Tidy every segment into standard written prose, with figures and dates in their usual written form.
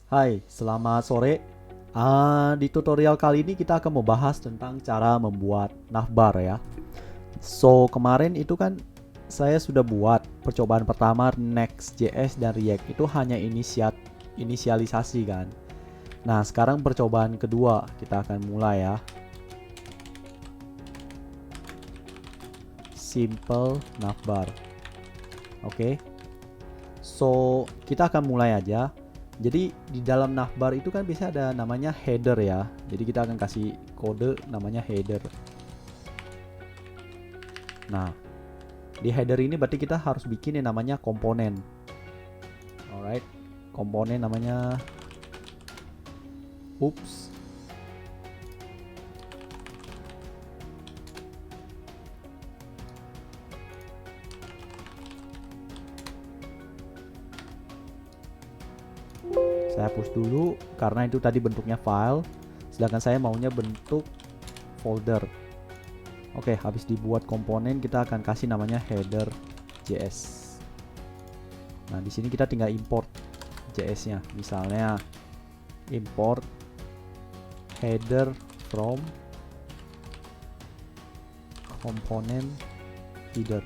Hai, selamat sore. Di tutorial kali ini kita akan membahas tentang cara membuat navbar ya. So, kemarin itu kan saya sudah buat percobaan pertama Next.js dan React itu hanya inisialisasi kan. Nah, sekarang percobaan kedua kita akan mulai ya. Simple navbar. Oke. So, kita akan mulai aja. Jadi di dalam navbar itu kan biasanya ada namanya header ya. Jadi kita akan kasih kode namanya header. Nah, di header ini berarti kita harus bikin yang namanya komponen. Alright, komponen namanya oops. Saya hapus dulu karena itu tadi bentuknya file, sedangkan saya maunya bentuk folder. Oke, habis dibuat komponen kita akan kasih namanya header.js. Nah, di sini kita tinggal import JS-nya. Misalnya import header from component header.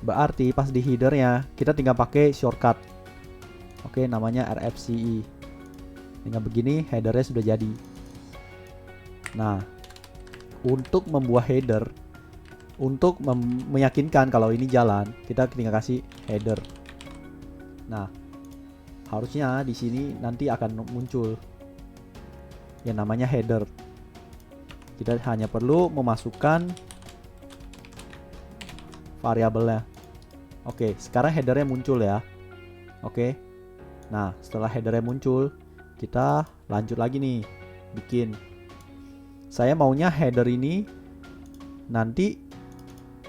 Berarti pas di headernya kita tinggal pakai shortcut. Oke, namanya rfce. Dengan begini headernya sudah jadi. Nah, untuk membuat header, untuk meyakinkan kalau ini jalan, kita tinggal kasih header. Nah, harusnya di sini nanti akan muncul yang namanya header. Kita hanya perlu memasukkan variabelnya. Oke, sekarang headernya muncul ya. Oke. Nah, setelah headernya muncul, kita lanjut lagi nih bikin. Saya maunya header ini nanti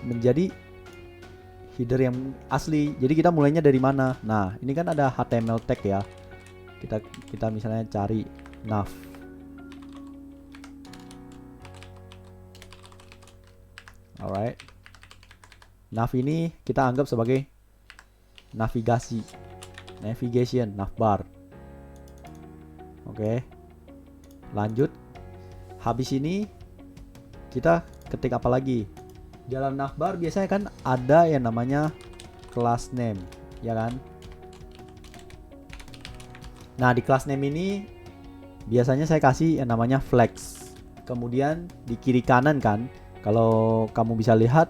menjadi header yang asli. Jadi kita mulainya dari mana? Nah, ini kan ada HTML tag ya. Kita misalnya cari nav. Alright. Nav ini kita anggap sebagai navigation, navbar. Oke. Lanjut. Habis ini kita ketik apa lagi? Dalam navbar biasanya kan ada yang namanya class name, ya kan? Nah, di class name ini biasanya saya kasih yang namanya flex. Kemudian di kiri kanan kan, kalau kamu bisa lihat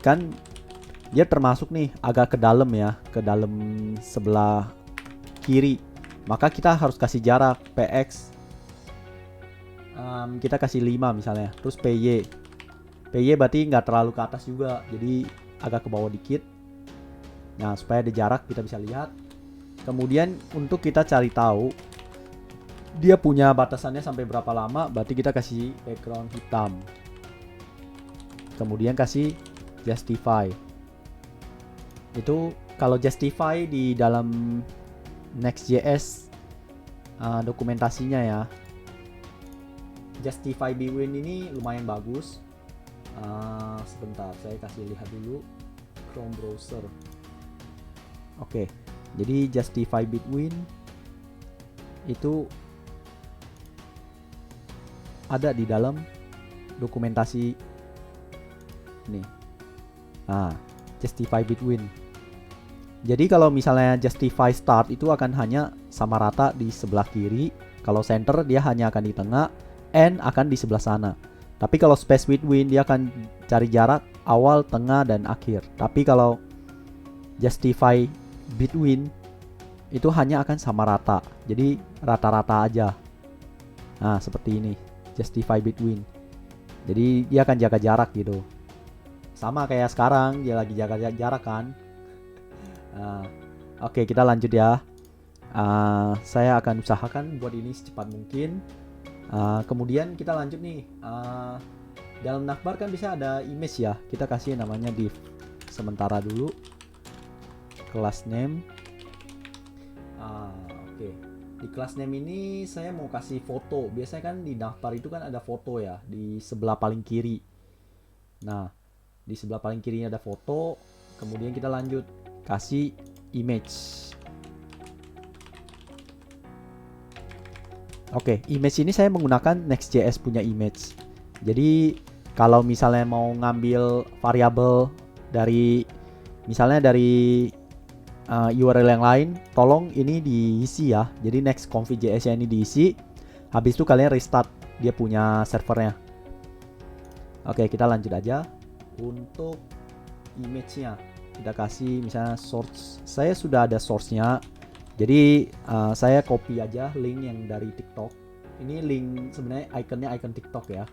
kan dia termasuk nih agak ke dalam ya, ke dalam sebelah kiri. Maka kita harus kasih jarak px. Kita kasih 5 misalnya. Terus py. Py berarti nggak terlalu ke atas juga, jadi agak ke bawah dikit. Nah, supaya ada jarak kita bisa lihat. Kemudian untuk kita cari tahu dia punya batasannya sampai berapa lama, berarti kita kasih background hitam. Kemudian kasih justify. Itu kalau justify di dalam Next.js dokumentasinya ya. Justify between ini lumayan bagus. Sebentar, saya kasih lihat dulu Chrome browser. Oke, jadi justify between itu ada di dalam dokumentasi ini. Nah, justify between. Jadi kalau misalnya justify start itu akan hanya sama rata di sebelah kiri. Kalau center dia hanya akan di tengah, end akan di sebelah sana. Tapi kalau space between dia akan cari jarak awal, tengah, dan akhir. Tapi kalau justify between itu hanya akan sama rata. Jadi rata-rata aja. Nah, seperti ini. Justify between. Jadi dia akan jaga jarak gitu. Sama kayak sekarang dia lagi jaga jarak kan. Oke, kita lanjut ya. Saya akan usahakan buat ini secepat mungkin. Kemudian kita lanjut nih. Dalam navbar kan bisa ada image ya. Kita kasih namanya div. Sementara dulu. Class name. Oke. Di class name ini saya mau kasih foto. Biasanya kan di navbar itu kan ada foto ya di sebelah paling kiri. Nah, di sebelah paling kirinya ada foto. Kemudian kita lanjut kasih image. Oke, image ini saya menggunakan Next.js punya image. Jadi kalau misalnya mau ngambil variabel dari misalnya dari URL yang lain, tolong ini diisi ya. Jadi next config.js ini diisi. Habis itu kalian restart dia punya servernya. Oke, kita lanjut aja. Untuk image-nya kita kasih misalnya source. Saya sudah ada source-nya. Jadi saya copy aja link yang dari TikTok. Ini link sebenarnya ikonnya icon TikTok ya.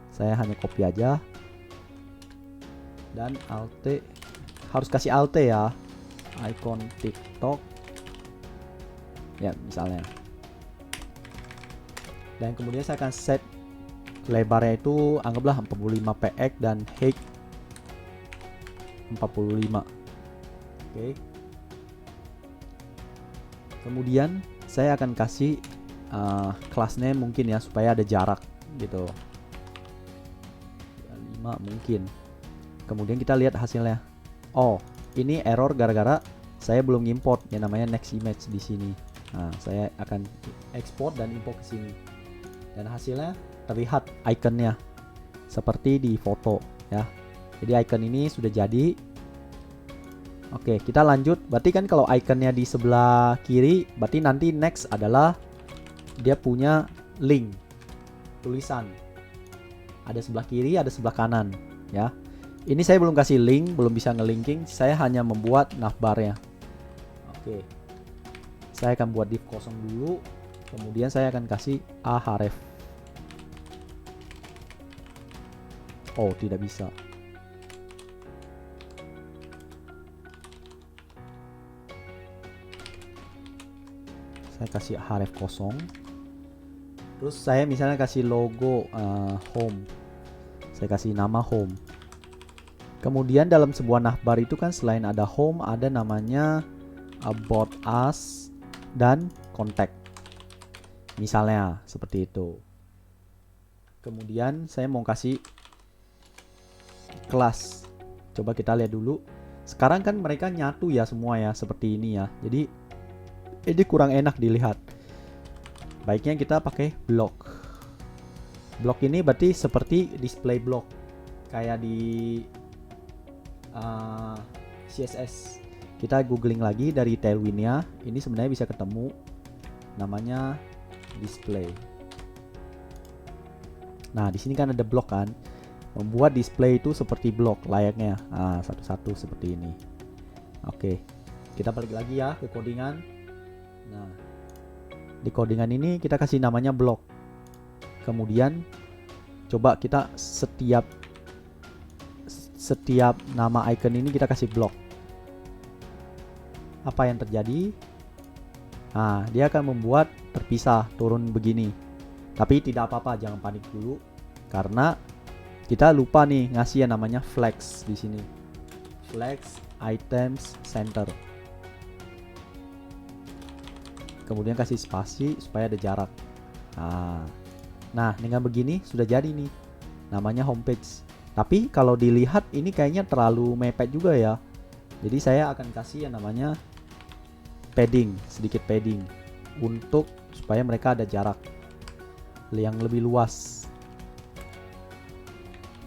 Saya hanya copy aja. Dan alt, harus kasih alt ya. Icon TikTok. Ya, misalnya. Dan kemudian saya akan set lebarnya itu anggaplah 45 px dan height 45. Oke. Kemudian saya akan kasih class name mungkin ya supaya ada jarak gitu. 5 mungkin. Kemudian kita lihat hasilnya. Oh, ini error gara-gara saya belum import yang namanya next image di sini. Nah, saya akan export dan import ke sini. Dan hasilnya terlihat ikonnya seperti di foto ya. Jadi icon ini sudah jadi. Oke, kita lanjut. Berarti kan kalau ikonnya di sebelah kiri, berarti nanti next adalah dia punya link tulisan. Ada sebelah kiri, ada sebelah kanan ya. Ini saya belum kasih link, belum bisa ngelinking. Saya hanya membuat navbarnya. Oke. Saya akan buat div kosong dulu. Kemudian saya akan kasih ahref. Oh, tidak bisa. Saya kasih href kosong. Terus saya misalnya kasih logo home. Saya kasih nama home. Kemudian dalam sebuah navbar itu kan selain ada home, ada namanya about us dan contact. Misalnya seperti itu. Kemudian saya mau kasih kelas. Coba kita lihat dulu. Sekarang kan mereka nyatu ya semua ya seperti ini ya. Jadi ini kurang enak dilihat. Baiknya kita pakai block. Block ini berarti seperti display block kayak di CSS. Kita googling lagi dari Tailwind-nya. Ini sebenarnya bisa ketemu namanya display. Nah, di sini kan ada block kan. Membuat display itu seperti blok layaknya. Satu-satu seperti ini. Oke. Kita balik lagi ya ke codingan. Nah, di codingan ini kita kasih namanya blok. Kemudian coba kita setiap nama icon ini kita kasih blok. Apa yang terjadi? Nah, dia akan membuat terpisah turun begini. Tapi tidak apa-apa, jangan panik dulu karena kita lupa nih ngasih yang namanya flex di sini. Flex items center. Kemudian kasih spasi supaya ada jarak. Nah, dengan begini sudah jadi nih. Namanya homepage. Tapi kalau dilihat ini kayaknya terlalu mepet juga ya. Jadi saya akan kasih yang namanya padding, sedikit padding untuk supaya mereka ada jarak yang lebih luas.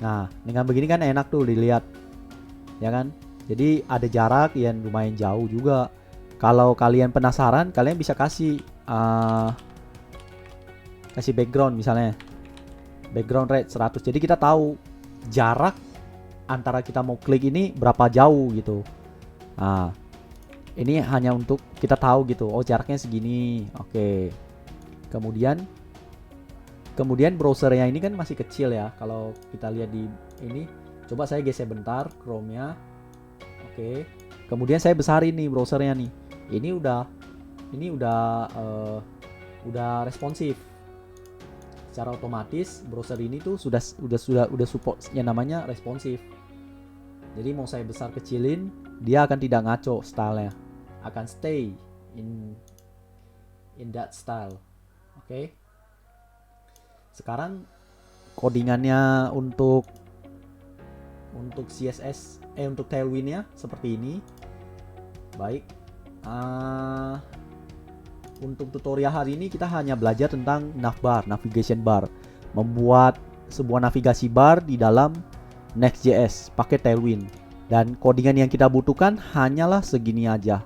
Nah, dengan begini kan enak tuh dilihat. Ya kan? Jadi ada jarak yang lumayan jauh juga. Kalau kalian penasaran, kalian bisa kasih background misalnya. Background rate 100. Jadi kita tahu jarak antara kita mau klik ini berapa jauh gitu. Nah, ini hanya untuk kita tahu gitu. Oh, jaraknya segini. Oke. Kemudian browsernya ini kan masih kecil ya. Kalau kita lihat di ini, coba saya geser bentar Chrome-nya. Oke. Kemudian saya besarin nih browsernya nih. Ini udah responsif. Secara otomatis browser ini tuh sudah support yang namanya responsif. Jadi mau saya besar kecilin, dia akan tidak ngaco stylenya. Akan stay in that style. Oke. Sekarang codingannya untuk CSS untuk Tailwind-nya seperti ini. Baik. Untuk tutorial hari ini kita hanya belajar tentang navbar, navigation bar, membuat sebuah navigasi bar di dalam Next.js pakai Tailwind. Dan codingan yang kita butuhkan hanyalah segini aja,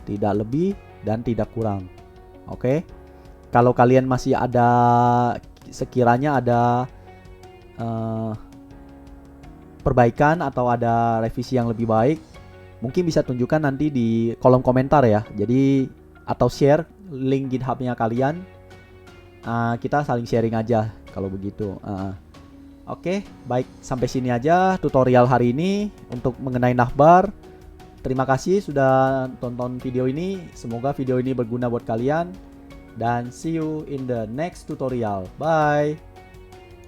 tidak lebih dan tidak kurang. Oke, kalau kalian masih ada, sekiranya ada perbaikan atau ada revisi yang lebih baik, mungkin bisa tunjukkan nanti di kolom komentar ya. Jadi atau share link GitHub-nya kalian, kita saling sharing aja kalau begitu. Oke, baik, sampai sini aja tutorial hari ini untuk mengenai navbar. Terima kasih sudah tonton video ini. Semoga video ini berguna buat kalian, dan see you in the next tutorial. Bye.